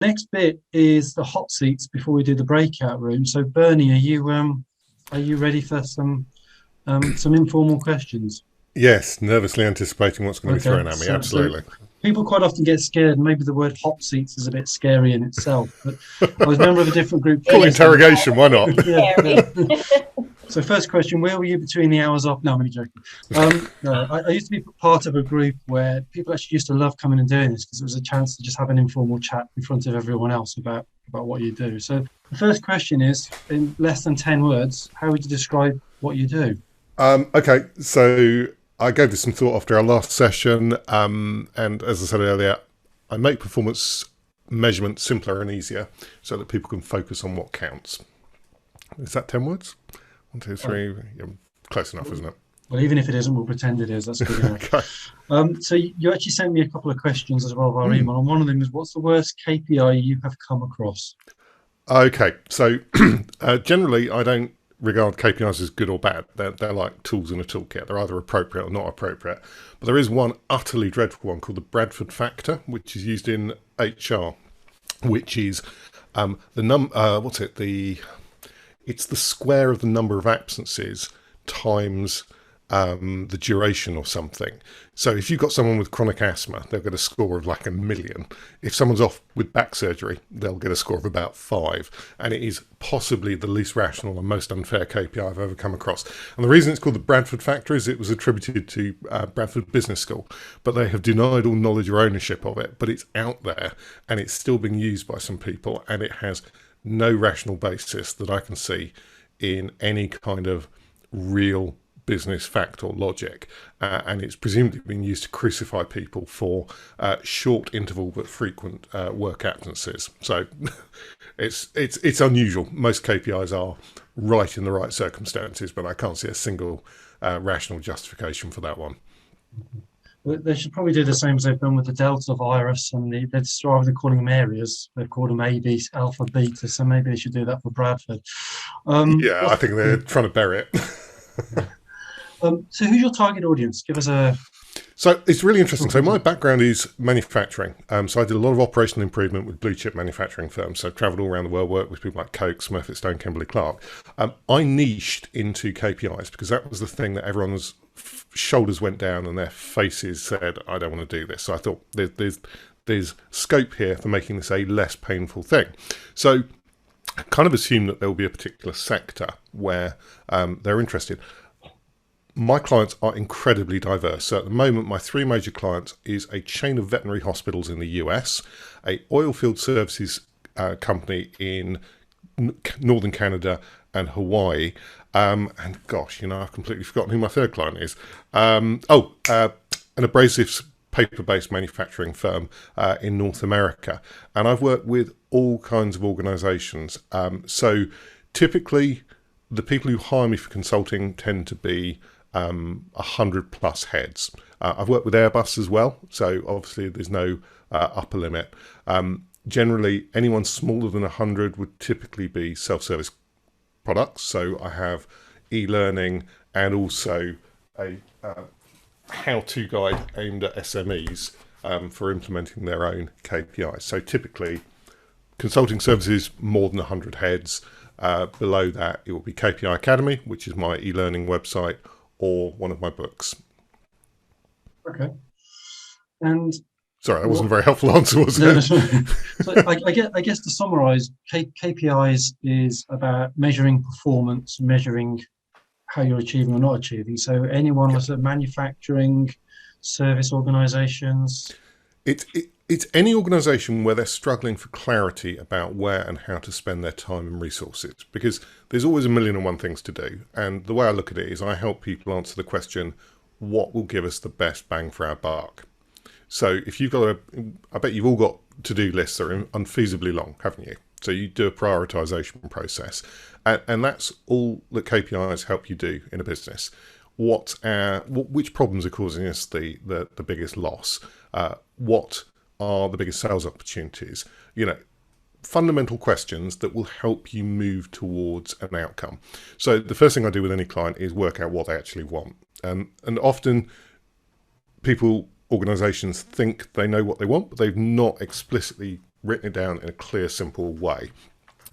Next bit is the hot seats before we do the breakout room. So Bernie, are you ready for some informal questions? Yes, nervously anticipating what's going to be Okay, thrown at me. so Absolutely. people quite often get scared. Maybe the word hot seats is a bit scary in itself, but I was a member of a different group Cool It is previously. a interrogation. Why not? bit Yeah, yeah. scary. So first question, where were you between the hours off? No, I'm only joking. No, I used to be part of a group where people actually used to love coming and doing this because it was a chance to just have an informal chat in front of everyone else about what you do. So the first question is, in less than 10 words, how would you describe what you do? Okay, so I gave this some thought after our last session, and as I said earlier, I make performance measurement simpler and easier so that people can focus on what counts. Is that 10 words? One, two, Oh, three. Yeah, close enough, isn't it? well, even if it isn't, we'll pretend it is. That's good enough. Okay. So you actually sent me a couple of questions as well via Hmm. email, and one of them is, what's the worst KPI you have come across? Okay, so generally, I don't regard KPIs as good or bad. They're like tools in a toolkit. They're either appropriate or not appropriate. But there is one utterly dreadful one called the Bradford factor, which is used in HR, which is the what's it? It's the square of the number of absences times the duration or something. So if you've got someone with chronic asthma, they'll get a score of like 1 million. If someone's off with back surgery, they'll get a score of about 5. And it is possibly the least rational and most unfair KPI I've ever come across. And the reason it's called the Bradford factor is it was attributed to Bradford Business School, but they have denied all knowledge or ownership of it. But it's out there and it's still being used by some people, and it has no rational basis that I can see in any kind of real business fact or logic, and it's presumably been used to crucify people for short interval but frequent work absences. So it's unusual. Most KPIs are right in the right circumstances, but I can't see a single rational justification for that one. They should probably do the same as they've done with the Delta virus, and they're just rather than calling them areas, they've called them A, B, alpha, beta. So maybe they should do that for Bradford. Yeah, I think they're trying to bury it. So who's your target audience? Give us a So it's really interesting. talk So us my through. background is manufacturing. So I did a lot of operational improvement with blue chip manufacturing firms. So I've travelled all around the world, worked with people like Coke, Smurfit Stone, Kimberly Clark. I niched into KPIs because that was the thing that everyone's shoulders went down and their faces said, "I don't want to do this." So I thought there's scope here for making this a less painful thing. So I kind of assume that there will be a particular sector where they're interested. My clients are incredibly diverse. So at the moment, my 3 major clients is a chain of veterinary hospitals in the US, a oil field services company in northern Canada and Hawaii, and gosh, I've completely forgotten who my third client is. An abrasives paper-based manufacturing firm in North America, and I've worked with all kinds of organisations. So typically, the people who hire me for consulting tend to be 100 plus heads. I've worked with Airbus as well, so obviously there's no upper limit. Generally, anyone smaller than 100 would typically be self-service products. So I have e-learning and also a how-to guide aimed at SMEs for implementing their own KPIs. So typically, consulting services more than 100 heads. Below that, it will be KPI Academy, which is my e-learning website, or one of my books. Okay. And Sorry, that wasn't a what? very helpful answer, was No, no, it? sorry. So I guess to summarize, KPIs is about measuring performance, measuring how you're achieving or not achieving. So anyone Yeah. was at manufacturing, service organizations. It's any organisation where they're struggling for clarity about where and how to spend their time and resources, because there's always a million and one things to do. And the way I look at it is I help people answer the question, what will give us the best bang for our buck? So if you've got I bet you've all got to-do lists that are unfeasibly long, haven't you? So you do a prioritisation process, and that's all that KPIs help you do in a business. Which problems are causing us the biggest loss? What are the biggest sales opportunities? Fundamental questions that will help you move towards an outcome. So the first thing I do with any client is work out what they actually want. And often organizations think they know what they want, but they've not explicitly written it down in a clear, simple way.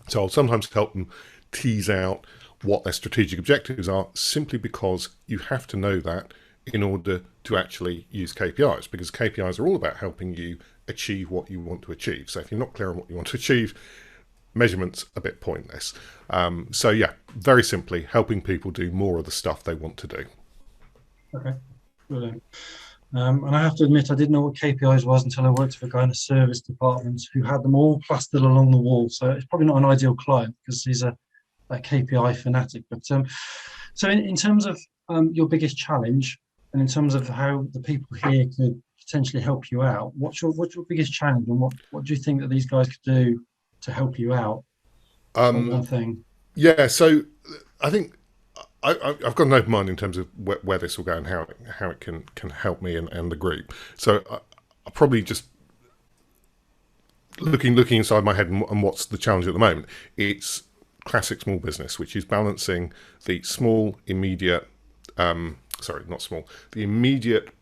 So I'll sometimes help them tease out what their strategic objectives are, simply because you have to know that in order to actually use KPIs, because KPIs are all about helping you achieve what you want to achieve. So if you're not clear on what you want to achieve, measurement's a bit pointless. So yeah, very simply, helping people do more of the stuff they want to do. Okay, brilliant. And I have to admit, I didn't know what KPIs was until I worked for a guy in a service department who had them all plastered along the wall. So it's probably not an ideal client because he's a KPI fanatic. But so in terms of your biggest challenge, and in terms of how the people here could potentially help you out, what's your biggest challenge, and what do you think that these guys could do to help you out? One thing. Yeah, so I think I've got an open mind in terms of where this will go and how it can help me and the group. So I probably just looking inside my head and what's the challenge at the moment. It's classic small business, which is balancing the immediate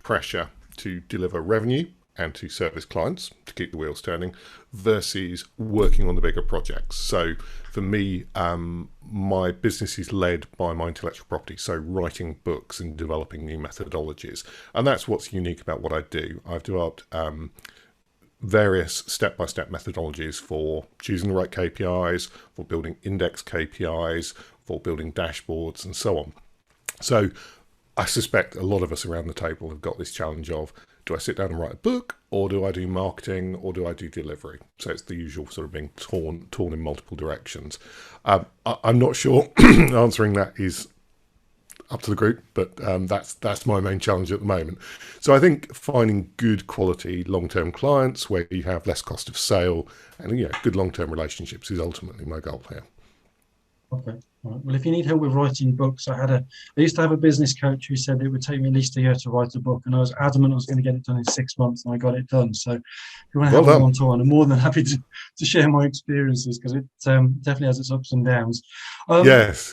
pressure to deliver revenue and to service clients to keep the wheels turning versus working on the bigger projects. So for me, my business is led by my intellectual property, so writing books and developing new methodologies. And that's what's unique about what I do. I've developed various step-by-step methodologies for choosing the right KPIs, for building index KPIs, for building dashboards and so on. So I suspect a lot of us around the table have got this challenge of, do I sit down and write a book, or do I do marketing, or do I do delivery? So it's the usual sort of being torn in multiple directions. I'm not sure answering that is up to the group, but that's my main challenge at the moment. So I think finding good quality long-term clients where you have less cost of sale and good long-term relationships is ultimately my goal here. Okay. Right. Well, if you need help with writing books, I used to have a business coach who said it would take me at least a year to write a book, and I was adamant I was going to get it done in 6 months, and I got it done. So if you want to have a one-to-one, I'm more than happy to share my experiences, because it definitely has its ups and downs. Yes.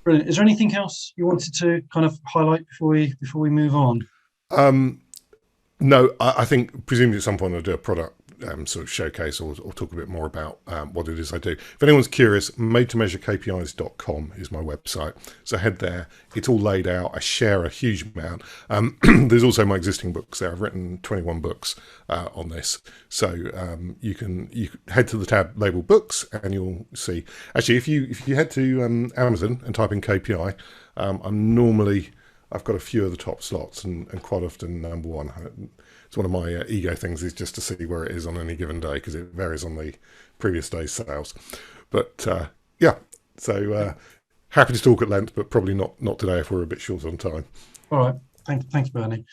Brilliant. Is there anything else you wanted to kind of highlight before we move on? No, I think presumably at some point I'll do a product sort of showcase or talk a bit more about what it is I do. If anyone's curious, made2measurekpis.com is my website. So head there. It's all laid out. I share a huge amount. There's also my existing books there. I've written 21 books on this. So you can head to the tab labeled books and you'll see. Actually, if you head to Amazon and type in KPI, I've got a few of the top slots and quite often number one. It's one of my ego things is just to see where it is on any given day, because it varies on the previous day's sales. But happy to talk at length, but probably not today if we're a bit short on time. All right. Thanks, Bernie.